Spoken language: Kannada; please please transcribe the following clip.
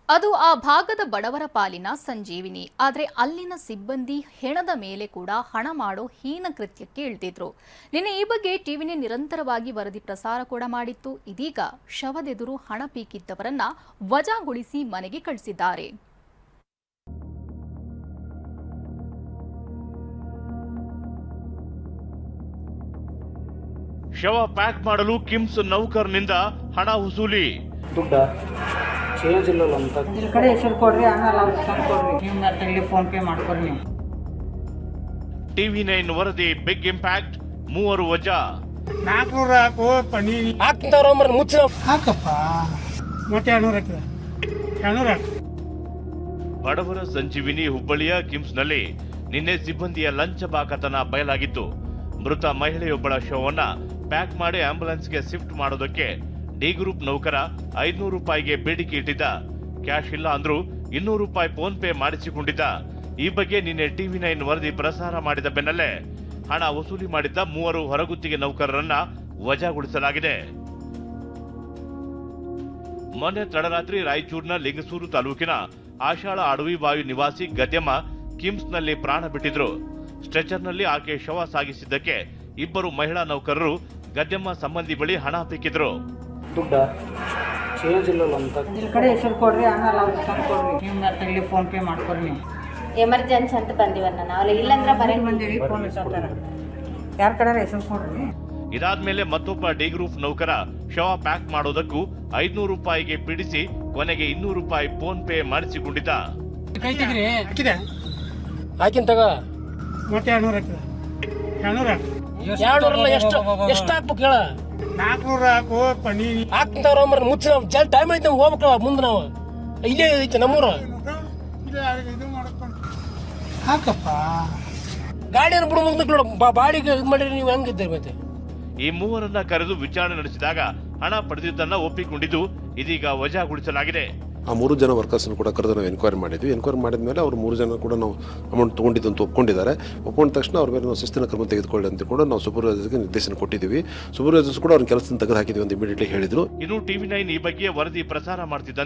ಅದು ಆ ಭಾಗದ ಬಡವರ ಪಾಲಿನ ಸಂಜೀವಿನಿ. ಆದರೆ ಅಲ್ಲಿನ ಸಿಬ್ಬಂದಿ ಹೆಣದ ಮೇಲೆ ಕೂಡ ಹಣ ಮಾಡೋ ಹೀನ ಕೃತ್ಯಕ್ಕೆ ಇಳಿದಿದ್ರು. ನಿನ್ನೆ ಈ ಬಗ್ಗೆ ಟಿವಿನೇ ನಿರಂತರವಾಗಿ ವರದಿ ಪ್ರಸಾರ ಕೂಡ ಮಾಡಿತ್ತು. ಇದೀಗ ಶವದೆದುರು ಹಣ ಪೀಕಿದ್ದವರನ್ನ ವಜಾಗೊಳಿಸಿ ಮನೆಗೆ ಕಳಿಸಿದ್ದಾರೆ. ಶವ ಪ್ಯಾಕ್ ಮಾಡಲು ಕಿಮ್ಸ್ ನೌಕರನಿಂದ ಹಣ ವಸೂಲಿ. ದುಡ್ಡ ಚೇಂಜ್ ಇಲ್ಲ ಅಂತ ಈ ಕಡೆ ಹೆಸರು ಕೊಡ್ರಿ, ಆಮೇಲೆ ಅವ್ರು ತಂದು ಕೊಡ್ರಿ. ನಿಮ್ಮ ಹತ್ರ ಫೋನ್ ಪೇ ಮಾಡ್ಕೊಡ್ರಿ ನೀವು. TV9 ವರದಿ ಬಿಗ್ ಇಂಪ್ಯಾಕ್ಟ್. 3 ವಜಾ. 400 ಹಾಕು ಪನ್ನೀರ್ ಹಾಕ್ತಾರ ಮುಚ್ಚ ಹಾಕಪ್ಪ. ಮತ್ತೆ 200 ಹಾಕು. ಬಡವರ ಸಂಜೀವಿನಿ ಹುಬ್ಬಳ್ಳಿಯ ಕಿಮ್ಸ್ನಲ್ಲಿ ನಿನ್ನೆ ಸಿಬ್ಬಂದಿಯ ಲಂಚ ಬಾಕತನ ಬಯಲಾಗಿತ್ತು. ಮೃತ ಮಹಿಳೆಯೊಬ್ಬಳ ಶವವನ್ನ ಪ್ಯಾಕ್ ಮಾಡಿ ಆಂಬ್ಯುಲೆನ್ಸ್ಗೆ ಶಿಫ್ಟ್ ಮಾಡೋದಕ್ಕೆ ಡಿ ಗ್ರೂಪ್ ನೌಕರ 500 ರೂಪಾಯಿಗೆ ಬೇಡಿಕೆ ಇಟ್ಟಿದ್ದ. ಕ್ಯಾಶ್ ಇಲ್ಲ ಅಂದ್ರೂ 200 ರೂಪಾಯಿ ಫೋನ್ ಪೇ ಮಾಡಿಸಿಕೊಂಡಿದ್ದ. ಈ ಬಗ್ಗೆ ನಿನ್ನೆ TV9 ವರದಿ ಪ್ರಸಾರ ಮಾಡಿದ ಬೆನ್ನಲ್ಲೇ ಹಣ ವಸೂಲಿ ಮಾಡಿದ್ದ 3 ಹೊರಗುತ್ತಿಗೆ ನೌಕರರನ್ನ ವಜಾಗೊಳಿಸಲಾಗಿದೆ. ಮೊನ್ನೆ ತಡರಾತ್ರಿ ರಾಯಚೂರಿನ ಲಿಂಗಸೂರು ತಾಲೂಕಿನ ಆಶಾಳ ಅಡವಿಬಾವಿ ನಿವಾಸಿ ಗದ್ಯಮ್ಮ ಕಿಮ್ಸ್ನಲ್ಲಿ ಪ್ರಾಣ ಬಿಟ್ಟಿದ್ರು. ಸ್ಟ್ರೆಚರ್ನಲ್ಲಿ ಆಕೆ ಶವ ಸಾಗಿಸಿದ್ದಕ್ಕೆ 2 ಮಹಿಳಾ ನೌಕರರು ಗದ್ಯಮ್ಮ ಸಂಬಂಧಿ ಬಳಿ ಹಣ ಪೀಕಿದ್ರು. ದುಡ್ಡ ಚೇಂಜ್ ಇಲ್ಲ ಅಂತ ಈ ಕಡೆ ಹೆಸರು ಕೊಡ್ರಿ, ಆಮೇಲೆ ಅವ್ರು ತಂದು ಕೊಡ್ರಿ. ನಿಮ್ಮ ಹತ್ರ ಫೋನ್ ಪೇ ಮಾಡ್ಕೊಡ್ರಿ ನೀವು. ಎಮರ್ಜೆನ್ಸಿ ಅಂತ ಬಂದಿವನ್ನ ನಾವು, ಇಲ್ಲಾಂದ್ರೆ ಬರಂಗ್ ಬಂದೇವಿ, ಫೋನ್ ಇಸ್ಕೊತಾರ. ಯಾರ ಕಡೆ ಹೆಸರು ಕೊಡ್ರಿ. ಇದಾದ್ಮೇಲೆ ಮತ್ತೊಬ್ಬ ಡಿ ಗ್ರೂಪ್ ನೌಕರ ಶವ ಪ್ಯಾಕ್ ಮಾಡೋದಕ್ಕೂ 500 ರೂಪಾಯಿಗೆ ಪೀಡಿಸಿ ಕೊನೆಗೆ 200 ರೂಪಾಯಿ ಫೋನ್ ಪೇ ಮಾಡಿಸಿಕೊಂಡಿದ್ದ. ಕೈ ತೆಗ್ರಿ ಹಾಕಿದೆ. ಹಾಕಿನ ತಗ ಮತ್ತೆ 200 ಹಾಕಿದೆ. 200 ಹಾಕು. 200 ಎಷ್ಟು ಹಾಕ್ಬೇಕು ಹೇಳ. 400 ಹಾಕು ಪನ್ನೀರ್ ಹಾಕ್ತಾರ ಮುಚ್ಚ ಜಲ್ ಟೈಮ್ ಐತೆ, ನಾವು ಹೋಗ್ಬೇಕಲ್ಲ ಮುಂದೆ. ನಾವು ಇಲ್ಲೇ ಐತೆ ನಮ್ಮೂರ. ಇದು ಮಾಡ್ಕೊಂಡು ಹಾಕಪ್ಪ. ಗಾಡಿಯನ್ನು ಬಿಡು ಮುಂದಕ್ಕೆ ನೋಡ, ಬಾಡಿಗೆ ಇದು ಮಾಡಿರಿ ನೀವು ಹೆಂಗಿದ್ದೀರಿ ಮತ್ತೆ. ಈ ಮೂವರನ್ನ ಕರೆದು ವಿಚಾರಣೆ ನಡೆಸಿದಾಗ ಹಣ ಪಡೆದಿದ್ದನ್ನ ಒಪ್ಪಿಕೊಂಡಿದ್ದು ಇದೀಗ ವಜಾಗೊಳಿಸಲಾಗಿದೆ. ಆ 3 ಜನ ವರ್ಕರ್ಸ್ ಕೂಡ ಕರೆದು ನಾವು ಎನ್ಕ್ವೈರಿ ಮಾಡಿದ್ವಿ. ಎನ್ಕ್ವೈರಿ ಮಾಡಿದ ಮೇಲೆ ಅವರು 3 ಜನ ಕೂಡ ನಾವು ಅಮೌಂಟ್ ತೊಗೊಂಡಿದ್ದು ಅಂತ ಒಪ್ಕೊಂಡಿದ್ದಾರೆ. ಒಪ್ಕೊಂಡ ತಕ್ಷಣ ಅವ್ರ ಮೇಲೆ ನಾವು ಶಿಸ್ತಿನ ಕ್ರಮ ತೆಗೆದುಕೊಳ್ಳಿ ಅಂತ ಕೂಡ ನಾವು ಸೂಪರ್ವೈಸರ್ಗೆ ನಿರ್ದೇಶನ ಕೊಟ್ಟಿದ್ದೀವಿ. ಸೂಪರ್ವೈಸರ್ಸ್ ಕೂಡ ಅವ್ರ ಕೆಲಸದಿಂದ ತೆಗೆದು ಹಾಕಿದ್ವಿ ಅಂತ ಇಮಿಡಿಯೇಟ್ಲಿ ಹೇಳಿದ್ರು. ಇನ್ನು TV9 ಈ ಬಗ್ಗೆ ವರದಿ ಪ್ರಸಾರ ಮಾಡ್ತಿದ್ದಂತೆ